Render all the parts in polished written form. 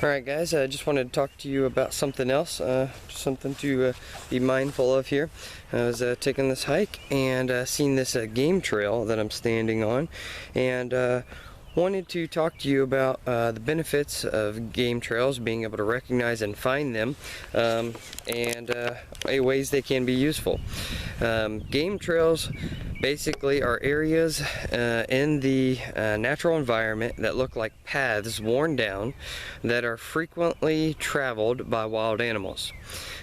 Alright guys, I just wanted to talk to you about something else, something to be mindful of here. I was taking this hike and seen this game trail that I'm standing on, and wanted to talk to you about the benefits of game trails, being able to recognize and find them, and ways they can be useful. Game trails basically are areas in the natural environment that look like paths worn down that are frequently traveled by wild animals.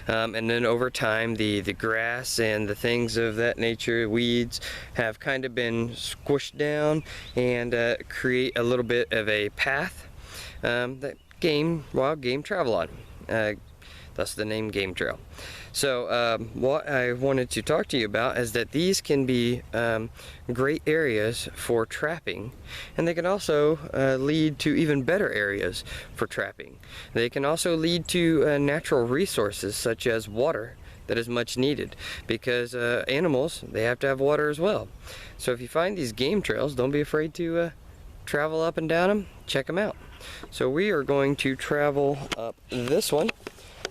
And then over time the grass and the things of that nature, weeds, have kind of been squished down and create a little bit of a path that wild game travel on. Thus the name game trail. So what I wanted to talk to you about is that these can be great areas for trapping, and they can also lead to even better areas for trapping. They can also lead to natural resources such as water that is much needed, because animals, they have to have water as well. So if you find these game trails, don't be afraid to travel up and down them, check them out. So we are going to travel up this one.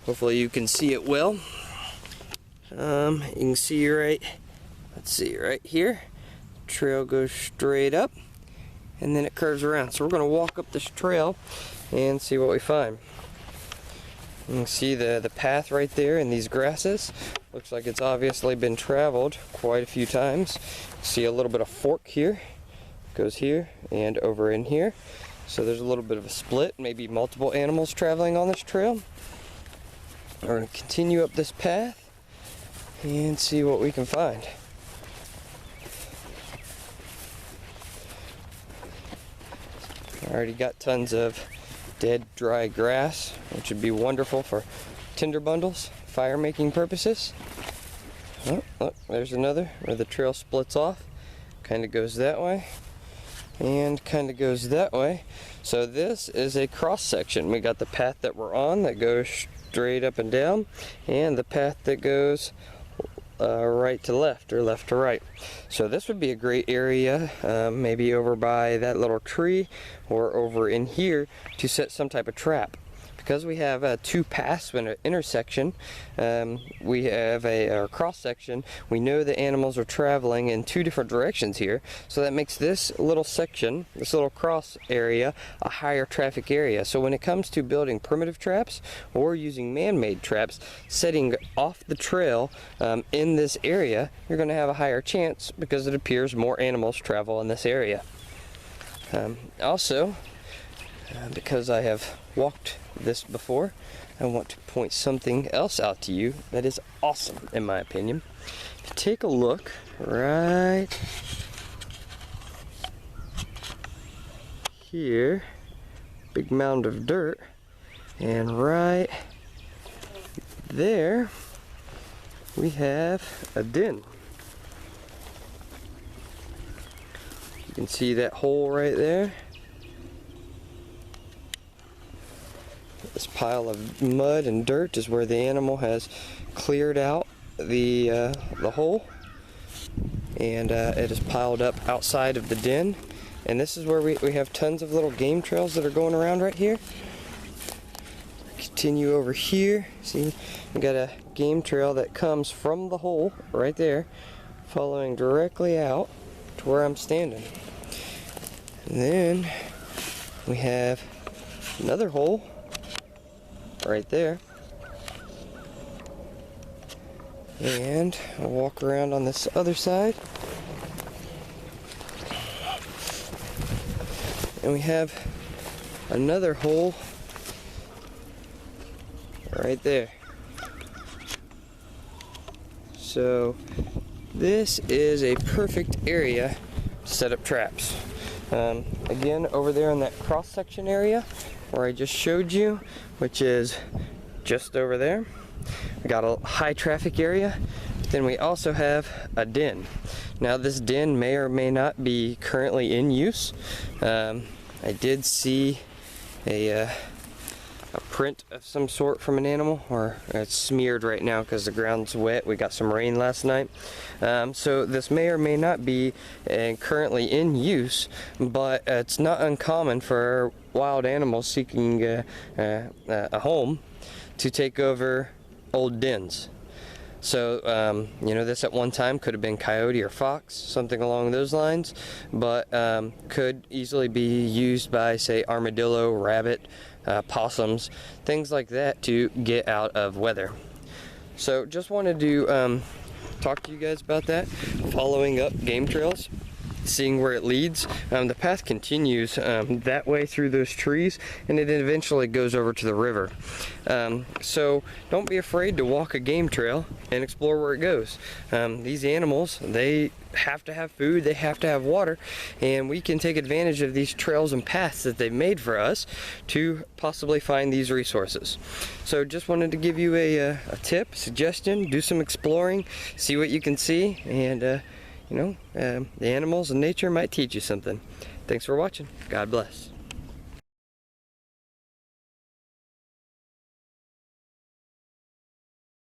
Hopefully you can see it well. You can see right here, trail goes straight up and then it curves around. So we're going to walk up this trail and see what we find. You can see the path right there in these grasses. Looks like it's obviously been traveled quite a few times. See a little bit of fork here, goes here and over in here. So there's a little bit of a split, maybe multiple animals traveling on this trail. We're going to continue up this path and see what we can find. Already got tons of dead, dry grass, which would be wonderful for tinder bundles, fire making purposes. Oh, look, there's another where the trail splits off. Kind of goes that way and kind of goes that way. So this is a cross section. We got the path that we're on that goes straight up and down, and the path that goes right to left or left to right. So this would be a great area, maybe over by that little tree or over in here, to set some type of trap. Because we have two paths in an intersection, we have a cross section. We know the animals are traveling in two different directions here, so that makes this little section, this little cross area, a higher traffic area. So when it comes to building primitive traps or using man-made traps, setting off the trail in this area, you're going to have a higher chance because it appears more animals travel in this area. Also, because I have walked this before, I want to point something else out to you that is awesome in my opinion. If you take a look right here, big mound of dirt, and right there we have a den. You can see that hole right there. This pile of mud and dirt is where the animal has cleared out the hole, and it is piled up outside of the den. And this is where we have tons of little game trails that are going around right here. Continue over here. See, we got a game trail that comes from the hole right there, following directly out to where I'm standing. And then we have another hole right there, and I'll walk around on this other side, and we have another hole right there. So this is a perfect area to set up traps. Again, over there in that cross section area where I just showed you, which is just over there, we got a high traffic area. Then we also have a den. Now this den may or may not be currently in use. I did see a a print of some sort from an animal, or it's smeared right now because the ground's wet. We got some rain last night. So this may or may not be currently in use, but it's not uncommon for wild animals seeking a home to take over old dens. So, you know, this at one time could have been coyote or fox, something along those lines, but could easily be used by, say, armadillo, rabbit, possums, things like that to get out of weather. So just wanted to talk to you guys about that, following up game trails, seeing where it leads. The path continues that way through those trees, and it eventually goes over to the river. So don't be afraid to walk a game trail and explore where it goes. These animals, they have to have food, they have to have water, and we can take advantage of these trails and paths that they've made for us to possibly find these resources. So just wanted to give you a tip, suggestion, do some exploring, see what you can see, and you know, the animals and nature might teach you something. Thanks for watching. God bless.